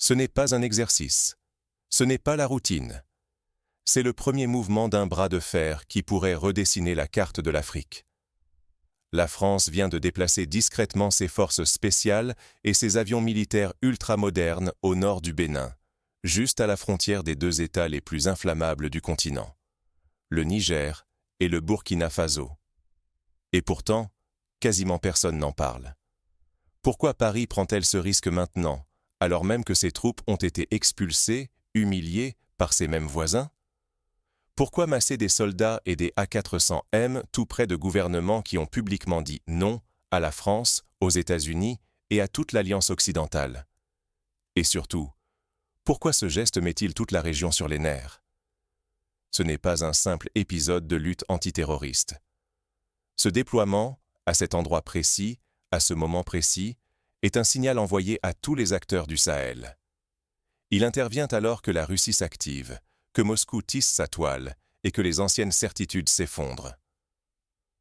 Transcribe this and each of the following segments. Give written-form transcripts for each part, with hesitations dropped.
Ce n'est pas un exercice. Ce n'est pas la routine. C'est le premier mouvement d'un bras de fer qui pourrait redessiner la carte de l'Afrique. La France vient de déplacer discrètement ses forces spéciales et ses avions militaires ultramodernes au nord du Bénin, juste à la frontière des deux États les plus inflammables du continent, le Niger et le Burkina Faso. Et pourtant, quasiment personne n'en parle. Pourquoi Paris prend-elle ce risque maintenant, alors même que ses troupes ont été expulsées, humiliées par ses mêmes voisins? Pourquoi masser des soldats et des A400M tout près de gouvernements qui ont publiquement dit non à la France, aux États-Unis et à toute l'Alliance occidentale? Et surtout, pourquoi ce geste met-il toute la région sur les nerfs? Ce n'est pas un simple épisode de lutte antiterroriste. Ce déploiement, à cet endroit précis, à ce moment précis, est un signal envoyé à tous les acteurs du Sahel. Il intervient alors que la Russie s'active, que Moscou tisse sa toile et que les anciennes certitudes s'effondrent.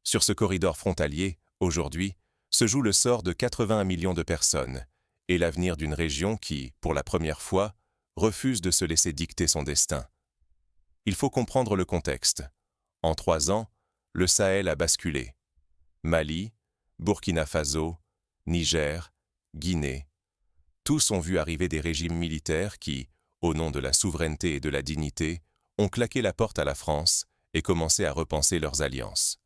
Sur ce corridor frontalier, aujourd'hui, se joue le sort de 81 millions de personnes et l'avenir d'une région qui, pour la première fois, refuse de se laisser dicter son destin. Il faut comprendre le contexte. En 3 ans, le Sahel a basculé. Mali, Burkina Faso, Niger, Guinée, tous ont vu arriver des régimes militaires qui, au nom de la souveraineté et de la dignité, ont claqué la porte à la France et commencé à repenser leurs alliances.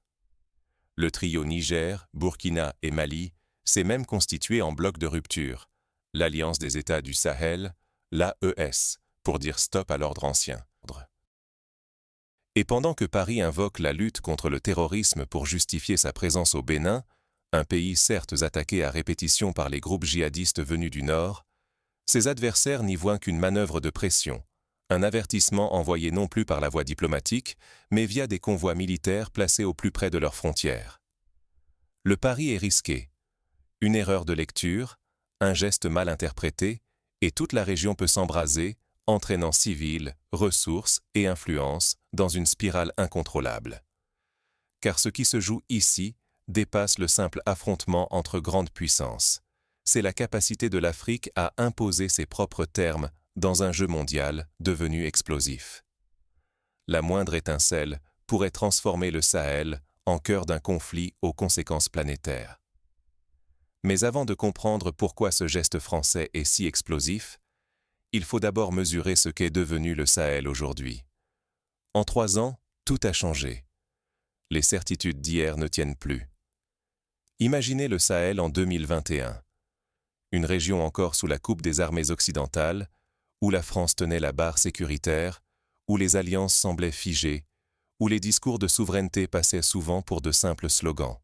Le trio Niger, Burkina et Mali s'est même constitué en bloc de rupture, l'Alliance des États du Sahel, l'AES, pour dire stop à l'ordre ancien. Et pendant que Paris invoque la lutte contre le terrorisme pour justifier sa présence au Bénin, un pays certes attaqué à répétition par les groupes djihadistes venus du Nord, ses adversaires n'y voient qu'une manœuvre de pression, un avertissement envoyé non plus par la voie diplomatique, mais via des convois militaires placés au plus près de leurs frontières. Le pari est risqué. Une erreur de lecture, un geste mal interprété, et toute la région peut s'embraser, entraînant civils, ressources et influences dans une spirale incontrôlable. Car ce qui se joue ici dépasse le simple affrontement entre grandes puissances. C'est la capacité de l'Afrique à imposer ses propres termes dans un jeu mondial devenu explosif. La moindre étincelle pourrait transformer le Sahel en cœur d'un conflit aux conséquences planétaires. Mais avant de comprendre pourquoi ce geste français est si explosif, il faut d'abord mesurer ce qu'est devenu le Sahel aujourd'hui. En 3 ans, tout a changé. Les certitudes d'hier ne tiennent plus. Imaginez le Sahel en 2021. Une région encore sous la coupe des armées occidentales, où la France tenait la barre sécuritaire, où les alliances semblaient figées, où les discours de souveraineté passaient souvent pour de simples slogans.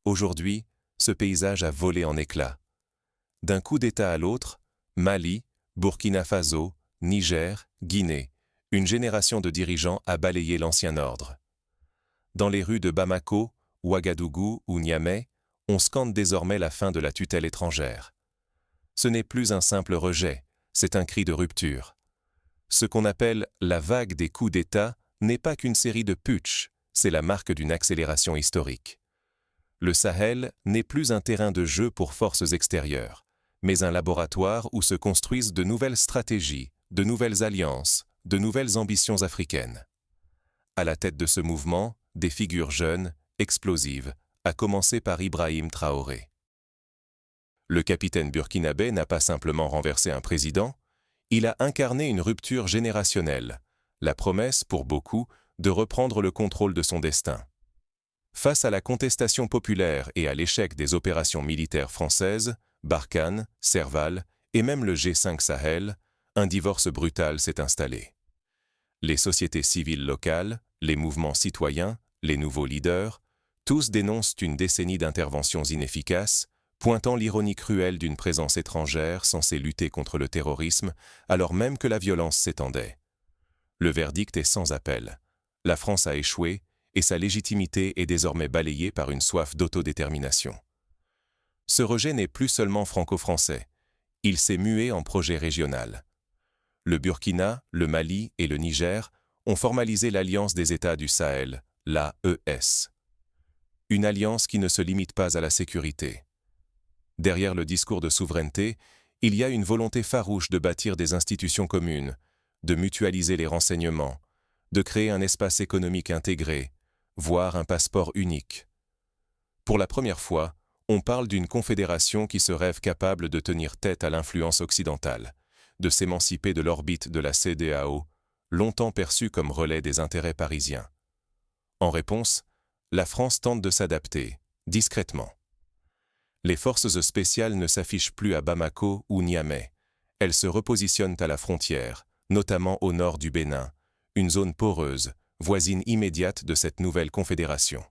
Aujourd'hui, ce paysage a volé en éclats. D'un coup d'État à l'autre, Mali, Burkina Faso, Niger, Guinée, une génération de dirigeants a balayé l'ancien ordre. Dans les rues de Bamako, Ouagadougou ou Niamey, on scande désormais la fin de la tutelle étrangère. Ce n'est plus un simple rejet, c'est un cri de rupture. Ce qu'on appelle la vague des coups d'État n'est pas qu'une série de putschs, c'est la marque d'une accélération historique. Le Sahel n'est plus un terrain de jeu pour forces extérieures, mais un laboratoire où se construisent de nouvelles stratégies, de nouvelles alliances, de nouvelles ambitions africaines. À la tête de ce mouvement, des figures jeunes, explosives, à commencer par Ibrahim Traoré. Le capitaine burkinabé n'a pas simplement renversé un président, il a incarné une rupture générationnelle, la promesse, pour beaucoup, de reprendre le contrôle de son destin. Face à la contestation populaire et à l'échec des opérations militaires françaises, Barkhane, Serval et même le G5 Sahel, un divorce brutal s'est installé. Les sociétés civiles locales, les mouvements citoyens, les nouveaux leaders, tous dénoncent une décennie d'interventions inefficaces, pointant l'ironie cruelle d'une présence étrangère censée lutter contre le terrorisme, alors même que la violence s'étendait. Le verdict est sans appel. La France a échoué, et sa légitimité est désormais balayée par une soif d'autodétermination. Ce rejet n'est plus seulement franco-français, il s'est mué en projet régional. Le Burkina, le Mali et le Niger ont formalisé l'Alliance des États du Sahel, l'AES. Une alliance qui ne se limite pas à la sécurité. Derrière le discours de souveraineté, il y a une volonté farouche de bâtir des institutions communes, de mutualiser les renseignements, de créer un espace économique intégré, voire un passeport unique. Pour la première fois, on parle d'une confédération qui se rêve capable de tenir tête à l'influence occidentale, de s'émanciper de l'orbite de la CEDEAO, longtemps perçue comme relais des intérêts parisiens. En réponse, la France tente de s'adapter, discrètement. Les forces spéciales ne s'affichent plus à Bamako ou Niamey. Elles se repositionnent à la frontière, notamment au nord du Bénin, une zone poreuse, voisine immédiate de cette nouvelle confédération.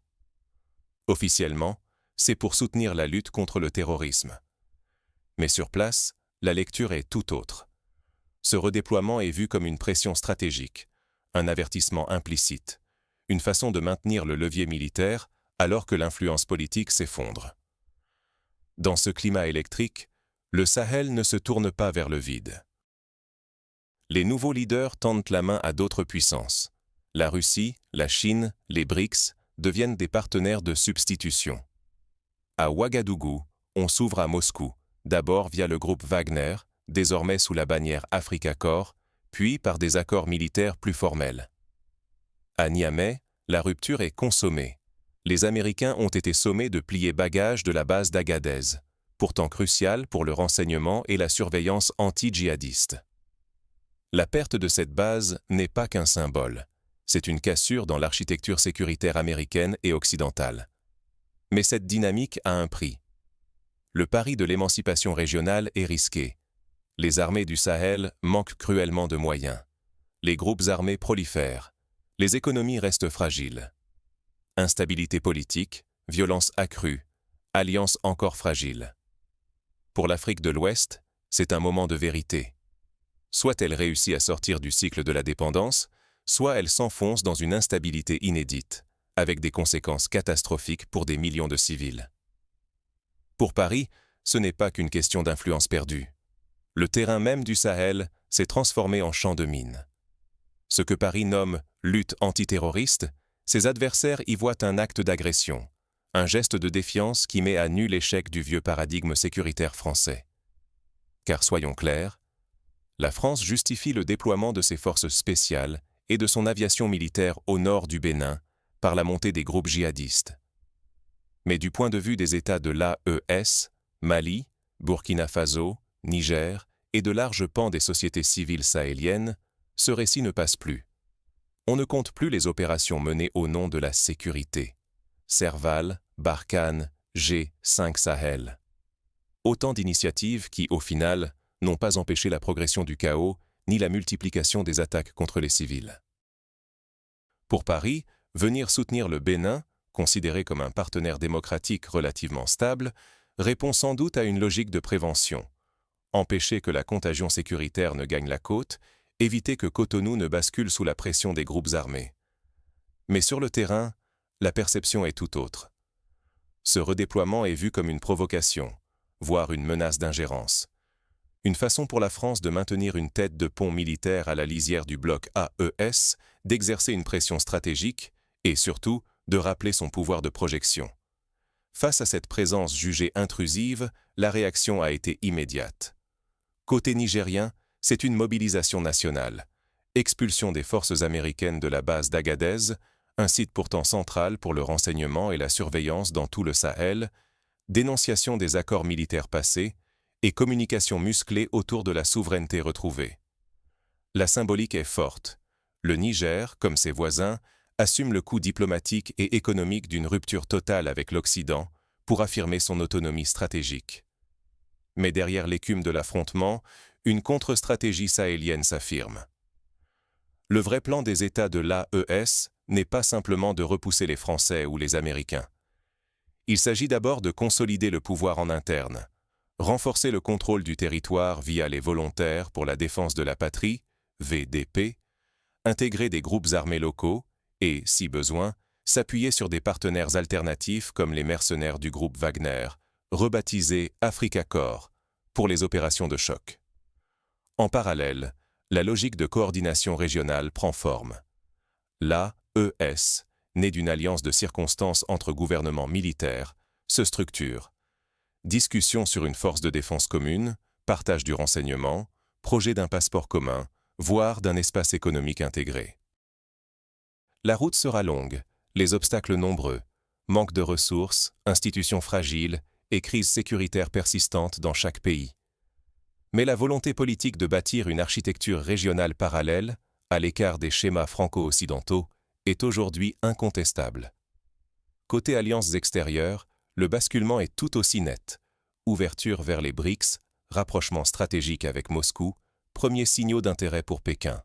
Officiellement, c'est pour soutenir la lutte contre le terrorisme. Mais sur place, la lecture est tout autre. Ce redéploiement est vu comme une pression stratégique, un avertissement implicite, une façon de maintenir le levier militaire alors que l'influence politique s'effondre. Dans ce climat électrique, le Sahel ne se tourne pas vers le vide. Les nouveaux leaders tendent la main à d'autres puissances. La Russie, la Chine, les BRICS deviennent des partenaires de substitution. À Ouagadougou, on s'ouvre à Moscou, d'abord via le groupe Wagner, désormais sous la bannière Africa Corps, puis par des accords militaires plus formels. À Niamey, la rupture est consommée. Les Américains ont été sommés de plier bagages de la base d'Agadez, pourtant cruciale pour le renseignement et la surveillance anti-djihadiste. La perte de cette base n'est pas qu'un symbole, c'est une cassure dans l'architecture sécuritaire américaine et occidentale. Mais cette dynamique a un prix. Le pari de l'émancipation régionale est risqué. Les armées du Sahel manquent cruellement de moyens. Les groupes armés prolifèrent. Les économies restent fragiles. Instabilité politique, violence accrue, alliances encore fragiles. Pour l'Afrique de l'Ouest, c'est un moment de vérité. Soit elle réussit à sortir du cycle de la dépendance, soit elle s'enfonce dans une instabilité inédite, avec des conséquences catastrophiques pour des millions de civils. Pour Paris, ce n'est pas qu'une question d'influence perdue. Le terrain même du Sahel s'est transformé en champ de mine. Ce que Paris nomme « lutte antiterroriste », ses adversaires y voient un acte d'agression, un geste de défiance qui met à nu l'échec du vieux paradigme sécuritaire français. Car soyons clairs, la France justifie le déploiement de ses forces spéciales et de son aviation militaire au nord du Bénin par la montée des groupes djihadistes. Mais du point de vue des États de l'AES, Mali, Burkina Faso, Niger et de larges pans des sociétés civiles sahéliennes, ce récit ne passe plus. On ne compte plus les opérations menées au nom de la sécurité. Serval, Barkhane, G5 Sahel. Autant d'initiatives qui, au final, n'ont pas empêché la progression du chaos ni la multiplication des attaques contre les civils. Pour Paris, venir soutenir le Bénin, considéré comme un partenaire démocratique relativement stable, répond sans doute à une logique de prévention. Empêcher que la contagion sécuritaire ne gagne la côte, éviter que Cotonou ne bascule sous la pression des groupes armés. Mais sur le terrain, la perception est tout autre. Ce redéploiement est vu comme une provocation, voire une menace d'ingérence. Une façon pour la France de maintenir une tête de pont militaire à la lisière du bloc AES, d'exercer une pression stratégique et surtout de rappeler son pouvoir de projection. Face à cette présence jugée intrusive, la réaction a été immédiate. Côté nigérien, c'est une mobilisation nationale. Expulsion des forces américaines de la base d'Agadez, un site pourtant central pour le renseignement et la surveillance dans tout le Sahel, dénonciation des accords militaires passés et communication musclée autour de la souveraineté retrouvée. La symbolique est forte. Le Niger, comme ses voisins, assume le coût diplomatique et économique d'une rupture totale avec l'Occident pour affirmer son autonomie stratégique. Mais derrière l'écume de l'affrontement, une contre-stratégie sahélienne s'affirme. Le vrai plan des États de l'AES n'est pas simplement de repousser les Français ou les Américains. Il s'agit d'abord de consolider le pouvoir en interne, renforcer le contrôle du territoire via les volontaires pour la défense de la patrie, VDP, intégrer des groupes armés locaux et, si besoin, s'appuyer sur des partenaires alternatifs comme les mercenaires du groupe Wagner, rebaptisés Africa Corps, pour les opérations de choc. En parallèle, la logique de coordination régionale prend forme. L'AES, née d'une alliance de circonstances entre gouvernements militaires, se structure. Discussion sur une force de défense commune, partage du renseignement, projet d'un passeport commun, voire d'un espace économique intégré. La route sera longue, les obstacles nombreux, manque de ressources, institutions fragiles et crise sécuritaire persistante dans chaque pays. Mais la volonté politique de bâtir une architecture régionale parallèle, à l'écart des schémas franco-occidentaux, est aujourd'hui incontestable. Côté alliances extérieures, le basculement est tout aussi net. Ouverture vers les BRICS, rapprochement stratégique avec Moscou, premiers signaux d'intérêt pour Pékin.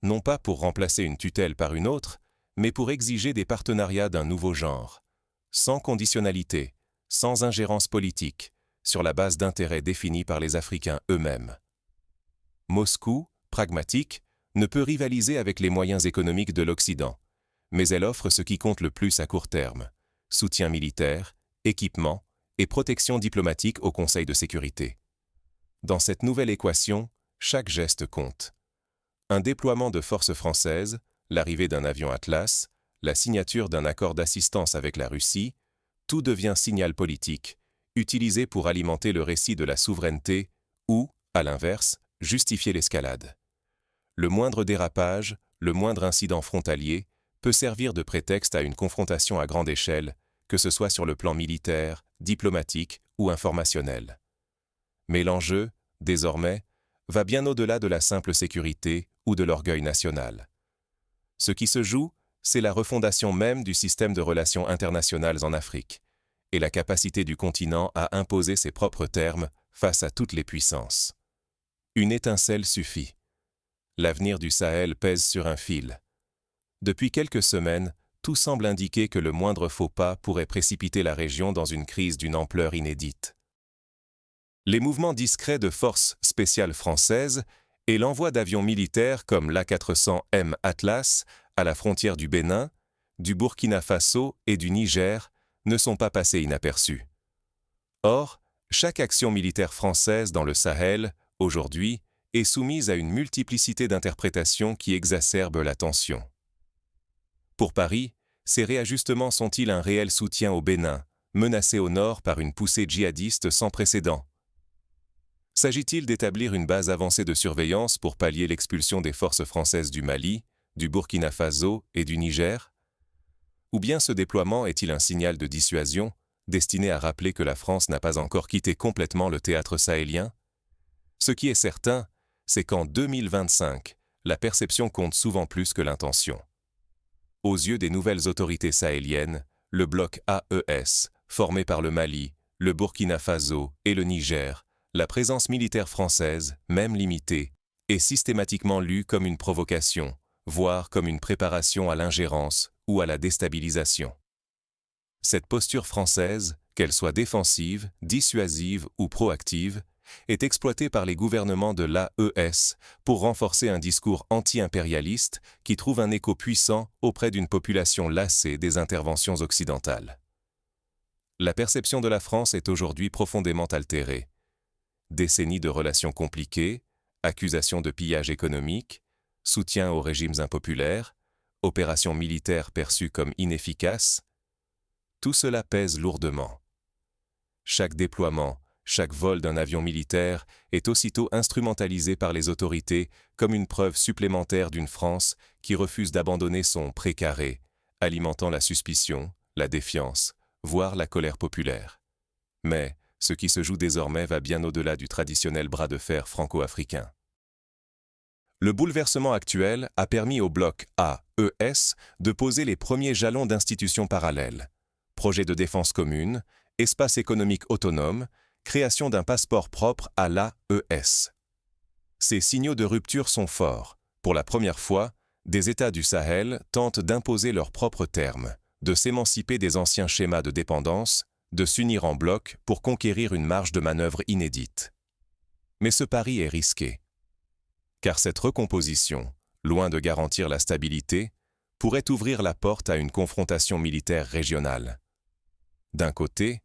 Non pas pour remplacer une tutelle par une autre, mais pour exiger des partenariats d'un nouveau genre, sans conditionnalité, sans ingérence politique, sur la base d'intérêts définis par les Africains eux-mêmes. Moscou, pragmatique, ne peut rivaliser avec les moyens économiques de l'Occident, mais elle offre ce qui compte le plus à court terme, soutien militaire, équipement et protection diplomatique au Conseil de sécurité. Dans cette nouvelle équation, chaque geste compte. Un déploiement de forces françaises, l'arrivée d'un avion Atlas, la signature d'un accord d'assistance avec la Russie, tout devient signal politique, utilisé pour alimenter le récit de la souveraineté ou, à l'inverse, justifier l'escalade. Le moindre dérapage, le moindre incident frontalier, peut servir de prétexte à une confrontation à grande échelle, que ce soit sur le plan militaire, diplomatique ou informationnel. Mais l'enjeu, désormais, va bien au-delà de la simple sécurité ou de l'orgueil national. Ce qui se joue, c'est la refondation même du système de relations internationales en Afrique et la capacité du continent à imposer ses propres termes face à toutes les puissances. Une étincelle suffit. L'avenir du Sahel pèse sur un fil. Depuis quelques semaines, tout semble indiquer que le moindre faux pas pourrait précipiter la région dans une crise d'une ampleur inédite. Les mouvements discrets de forces spéciales françaises et l'envoi d'avions militaires comme l'A400M Atlas à la frontière du Bénin, du Burkina Faso et du Niger ne sont pas passés inaperçus. Or, chaque action militaire française dans le Sahel, aujourd'hui, est soumise à une multiplicité d'interprétations qui exacerbent la tension. Pour Paris, ces réajustements sont-ils un réel soutien au Bénin, menacé au nord par une poussée djihadiste sans précédent? S'agit-il d'établir une base avancée de surveillance pour pallier l'expulsion des forces françaises du Mali, du Burkina Faso et du Niger? Ou bien ce déploiement est-il un signal de dissuasion, destiné à rappeler que la France n'a pas encore quitté complètement le théâtre sahélien? Ce qui est certain, c'est qu'en 2025, la perception compte souvent plus que l'intention. Aux yeux des nouvelles autorités sahéliennes, le bloc AES, formé par le Mali, le Burkina Faso et le Niger, la présence militaire française, même limitée, est systématiquement lue comme une provocation, voire comme une préparation à l'ingérence ou à la déstabilisation. Cette posture française, qu'elle soit défensive, dissuasive ou proactive, est exploitée par les gouvernements de l'AES pour renforcer un discours anti-impérialiste qui trouve un écho puissant auprès d'une population lassée des interventions occidentales. La perception de la France est aujourd'hui profondément altérée. Décennies de relations compliquées, accusations de pillage économique, soutien aux régimes impopulaires, opérations militaires perçues comme inefficaces, tout cela pèse lourdement. Chaque déploiement, chaque vol d'un avion militaire est aussitôt instrumentalisé par les autorités comme une preuve supplémentaire d'une France qui refuse d'abandonner son précaré, alimentant la suspicion, la défiance, voire la colère populaire. Mais ce qui se joue désormais va bien au-delà du traditionnel bras de fer franco-africain. Le bouleversement actuel a permis au bloc AES de poser les premiers jalons d'institutions parallèles. Projet de défense commune, espace économique autonome, création d'un passeport propre à l'AES. Ces signaux de rupture sont forts. Pour la première fois, des États du Sahel tentent d'imposer leurs propres termes, de s'émanciper des anciens schémas de dépendance, de s'unir en bloc pour conquérir une marge de manœuvre inédite. Mais ce pari est risqué. Car cette recomposition, loin de garantir la stabilité, pourrait ouvrir la porte à une confrontation militaire régionale. D'un côté,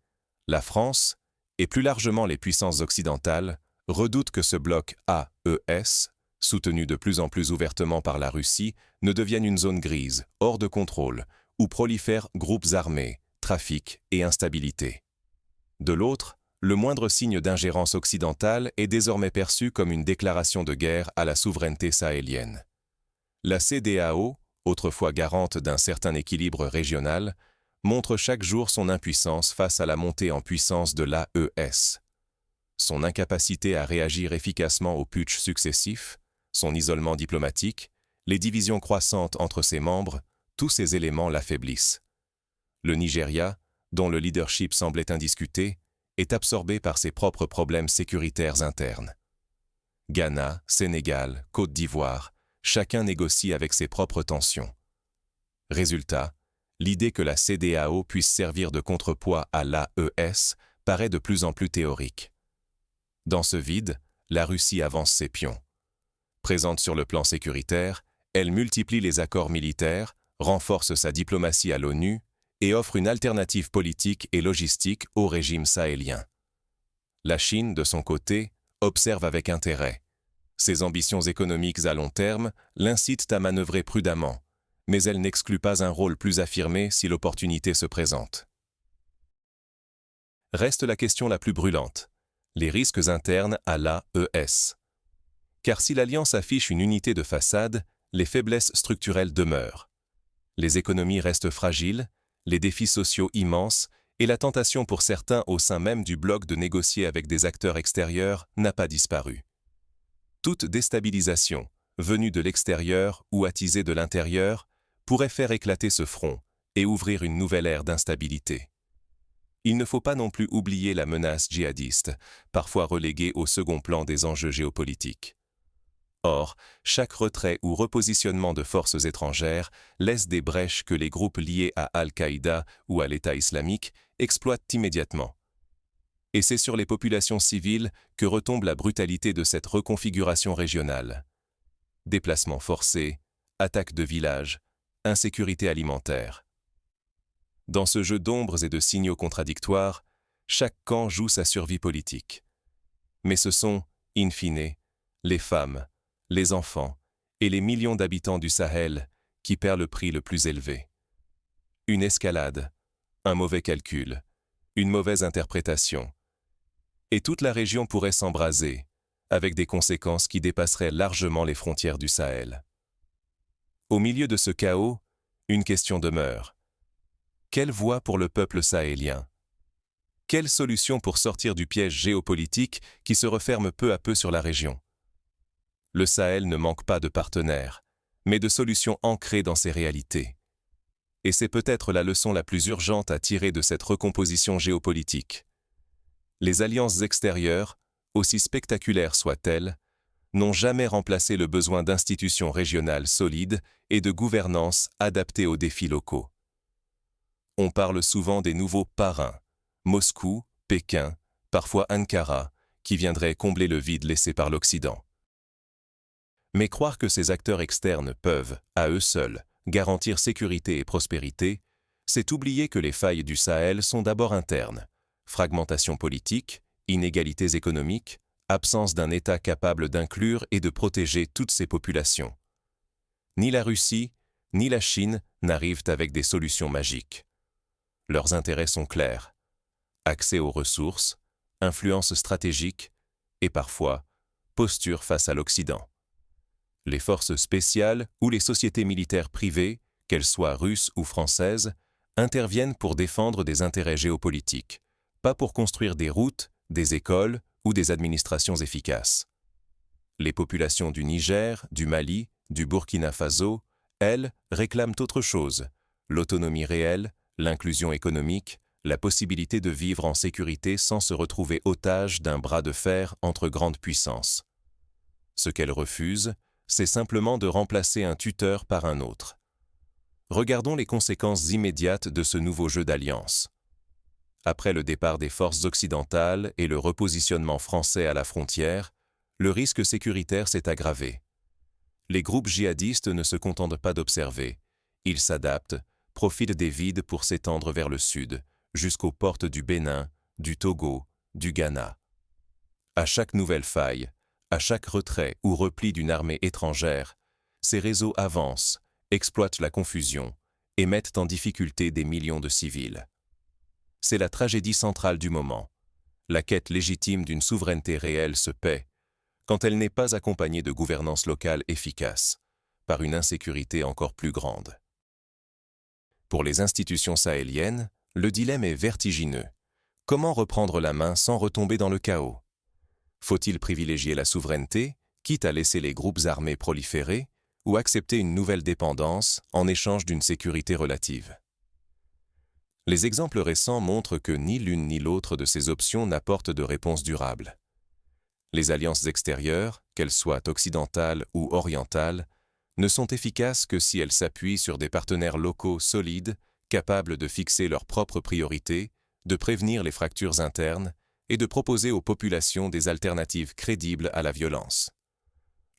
la France, et plus largement les puissances occidentales, redoutent que ce bloc AES, soutenu de plus en plus ouvertement par la Russie, ne devienne une zone grise, hors de contrôle, où prolifèrent groupes armés, trafic et instabilité. De l'autre, le moindre signe d'ingérence occidentale est désormais perçu comme une déclaration de guerre à la souveraineté sahélienne. La CEDEAO, autrefois garante d'un certain équilibre régional, montre chaque jour son impuissance face à la montée en puissance de l'AES. Son incapacité à réagir efficacement aux putschs successifs, son isolement diplomatique, les divisions croissantes entre ses membres, tous ces éléments l'affaiblissent. Le Nigeria, dont le leadership semblait indiscuté, est absorbé par ses propres problèmes sécuritaires internes. Ghana, Sénégal, Côte d'Ivoire, chacun négocie avec ses propres tensions. Résultat, l'idée que la CEDEAO puisse servir de contrepoids à l'AES paraît de plus en plus théorique. Dans ce vide, la Russie avance ses pions. Présente sur le plan sécuritaire, elle multiplie les accords militaires, renforce sa diplomatie à l'ONU et offre une alternative politique et logistique au régime sahélien. La Chine, de son côté, observe avec intérêt. Ses ambitions économiques à long terme l'incitent à manœuvrer prudemment, mais elle n'exclut pas un rôle plus affirmé si l'opportunité se présente. Reste la question la plus brûlante, les risques internes à l'AES. Car si l'Alliance affiche une unité de façade, les faiblesses structurelles demeurent. Les économies restent fragiles, les défis sociaux immenses, et la tentation pour certains au sein même du bloc de négocier avec des acteurs extérieurs n'a pas disparu. Toute déstabilisation, venue de l'extérieur ou attisée de l'intérieur, pourrait faire éclater ce front et ouvrir une nouvelle ère d'instabilité. Il ne faut pas non plus oublier la menace djihadiste, parfois reléguée au second plan des enjeux géopolitiques. Or, chaque retrait ou repositionnement de forces étrangères laisse des brèches que les groupes liés à Al-Qaïda ou à l'État islamique exploitent immédiatement. Et c'est sur les populations civiles que retombe la brutalité de cette reconfiguration régionale. Déplacements forcés, attaques de villages, insécurité alimentaire. Dans ce jeu d'ombres et de signaux contradictoires, chaque camp joue sa survie politique. Mais ce sont, in fine, les femmes, les enfants et les millions d'habitants du Sahel qui paient le prix le plus élevé. Une escalade, un mauvais calcul, une mauvaise interprétation. Et toute la région pourrait s'embraser, avec des conséquences qui dépasseraient largement les frontières du Sahel. Au milieu de ce chaos, une question demeure. Quelle voie pour le peuple sahélien? Quelle solution pour sortir du piège géopolitique qui se referme peu à peu sur la région? Le Sahel ne manque pas de partenaires, mais de solutions ancrées dans ses réalités. Et c'est peut-être la leçon la plus urgente à tirer de cette recomposition géopolitique. Les alliances extérieures, aussi spectaculaires soient-elles, n'ont jamais remplacé le besoin d'institutions régionales solides et de gouvernance adaptées aux défis locaux. On parle souvent des nouveaux parrains, Moscou, Pékin, parfois Ankara, qui viendraient combler le vide laissé par l'Occident. Mais croire que ces acteurs externes peuvent, à eux seuls, garantir sécurité et prospérité, c'est oublier que les failles du Sahel sont d'abord internes. Fragmentation politique, inégalités économiques, absence d'un État capable d'inclure et de protéger toutes ces populations. Ni la Russie, ni la Chine n'arrivent avec des solutions magiques. Leurs intérêts sont clairs. Accès aux ressources, influence stratégique et parfois posture face à l'Occident. Les forces spéciales ou les sociétés militaires privées, qu'elles soient russes ou françaises, interviennent pour défendre des intérêts géopolitiques, pas pour construire des routes, des écoles ou des administrations efficaces. Les populations du Niger, du Mali, du Burkina Faso, elles, réclament autre chose, l'autonomie réelle, l'inclusion économique, la possibilité de vivre en sécurité sans se retrouver otage d'un bras de fer entre grandes puissances. Ce qu'elles refusent, c'est simplement de remplacer un tuteur par un autre. Regardons les conséquences immédiates de ce nouveau jeu d'alliance. Après le départ des forces occidentales et le repositionnement français à la frontière, le risque sécuritaire s'est aggravé. Les groupes djihadistes ne se contentent pas d'observer. Ils s'adaptent, profitent des vides pour s'étendre vers le sud, jusqu'aux portes du Bénin, du Togo, du Ghana. À chaque nouvelle faille, à chaque retrait ou repli d'une armée étrangère, ces réseaux avancent, exploitent la confusion et mettent en difficulté des millions de civils. C'est la tragédie centrale du moment. la quête légitime d'une souveraineté réelle se paie quand elle n'est pas accompagnée de gouvernance locale efficace, par une insécurité encore plus grande. Pour les institutions sahéliennes, le dilemme est vertigineux. Comment reprendre la main sans retomber dans le chaos? Faut-il privilégier la souveraineté, quitte à laisser les groupes armés proliférer, ou accepter une nouvelle dépendance en échange d'une sécurité relative? Les exemples récents montrent que ni l'une ni l'autre de ces options n'apportent de réponse durable. Les alliances extérieures, qu'elles soient occidentales ou orientales, ne sont efficaces que si elles s'appuient sur des partenaires locaux solides, capables de fixer leurs propres priorités, de prévenir les fractures internes et de proposer aux populations des alternatives crédibles à la violence.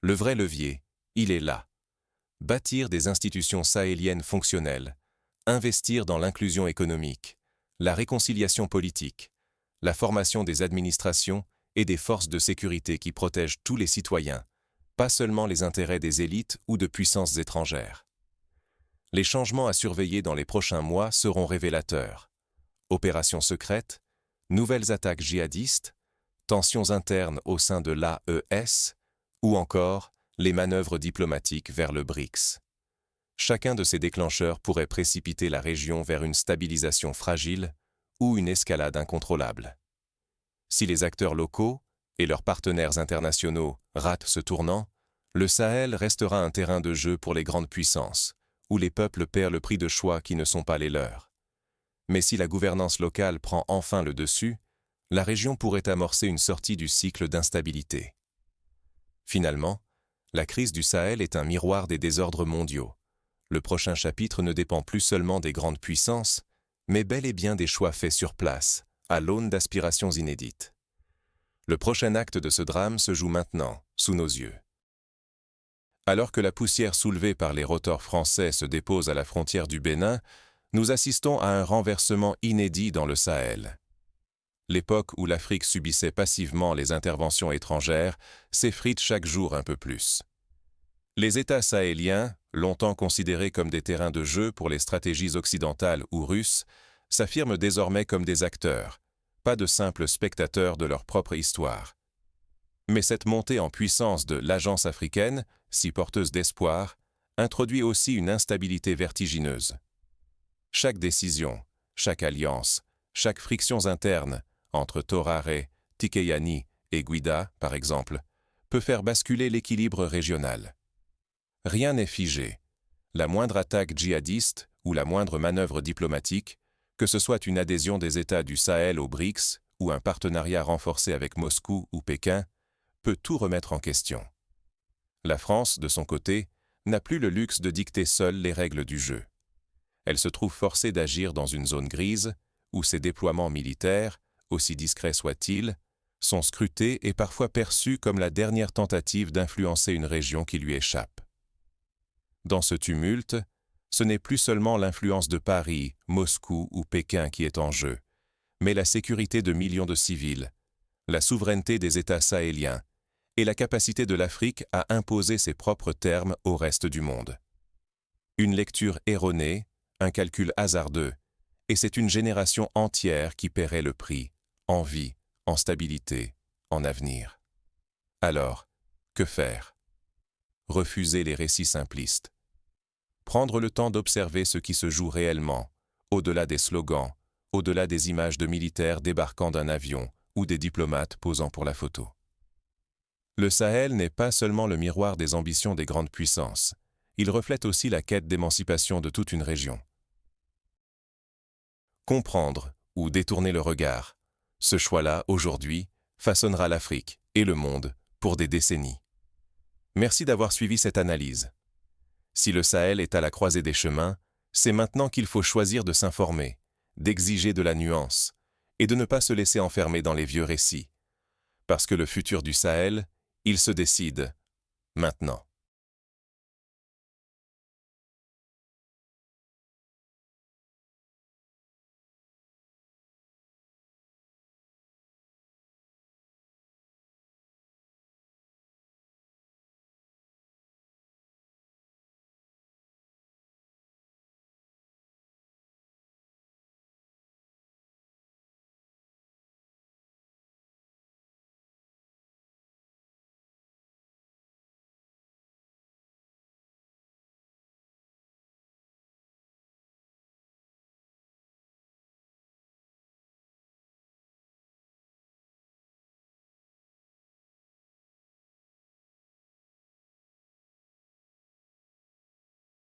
Le vrai levier, il est là. Bâtir des institutions sahéliennes fonctionnelles, investir dans l'inclusion économique, la réconciliation politique, la formation des administrations et des forces de sécurité qui protègent tous les citoyens, pas seulement les intérêts des élites ou de puissances étrangères. Les changements à surveiller dans les prochains mois seront révélateurs. Opérations secrètes, nouvelles attaques djihadistes, tensions internes au sein de l'AES, ou encore les manœuvres diplomatiques vers le BRICS. Chacun de ces déclencheurs pourrait précipiter la région vers une stabilisation fragile ou une escalade incontrôlable. Si les acteurs locaux et leurs partenaires internationaux ratent ce tournant, le Sahel restera un terrain de jeu pour les grandes puissances, où les peuples paient le prix de choix qui ne sont pas les leurs. Mais si la gouvernance locale prend enfin le dessus, la région pourrait amorcer une sortie du cycle d'instabilité. Finalement, la crise du Sahel est un miroir des désordres mondiaux. Le prochain chapitre ne dépend plus seulement des grandes puissances, mais bel et bien des choix faits sur place, à l'aune d'aspirations inédites. Le prochain acte de ce drame se joue maintenant, sous nos yeux. Alors que la poussière soulevée par les rotors français se dépose à la frontière du Bénin, nous assistons à un renversement inédit dans le Sahel. L'époque où l'Afrique subissait passivement les interventions étrangères s'effrite chaque jour un peu plus. Les États sahéliens, longtemps considérés comme des terrains de jeu pour les stratégies occidentales ou russes, s'affirment désormais comme des acteurs, pas de simples spectateurs de leur propre histoire. Mais cette montée en puissance de l'Agence africaine, si porteuse d'espoir, introduit aussi une instabilité vertigineuse. Chaque décision, chaque alliance, chaque friction interne, entre Torare, Tikeyani et Guida, par exemple, peut faire basculer l'équilibre régional. Rien n'est figé. La moindre attaque djihadiste ou la moindre manœuvre diplomatique, que ce soit une adhésion des États du Sahel au BRICS ou un partenariat renforcé avec Moscou ou Pékin, peut tout remettre en question. La France, de son côté, n'a plus le luxe de dicter seule les règles du jeu. Elle se trouve forcée d'agir dans une zone grise, où ses déploiements militaires, aussi discrets soient-ils, sont scrutés et parfois perçus comme la dernière tentative d'influencer une région qui lui échappe. Dans ce tumulte, ce n'est plus seulement l'influence de Paris, Moscou ou Pékin qui est en jeu, mais la sécurité de millions de civils, la souveraineté des États sahéliens et la capacité de l'Afrique à imposer ses propres termes au reste du monde. Une lecture erronée, un calcul hasardeux, et c'est une génération entière qui paierait le prix, en vie, en stabilité, en avenir. Alors, que faire? Refuser les récits simplistes. Prendre le temps d'observer ce qui se joue réellement, au-delà des slogans, au-delà des images de militaires débarquant d'un avion ou des diplomates posant pour la photo. Le Sahel n'est pas seulement le miroir des ambitions des grandes puissances, il reflète aussi la quête d'émancipation de toute une région. Comprendre ou détourner le regard, ce choix-là, aujourd'hui, façonnera l'Afrique et le monde pour des décennies. Merci d'avoir suivi cette analyse. Si le Sahel est à la croisée des chemins, c'est maintenant qu'il faut choisir de s'informer, d'exiger de la nuance et de ne pas se laisser enfermer dans les vieux récits. Parce que le futur du Sahel, il se décide maintenant.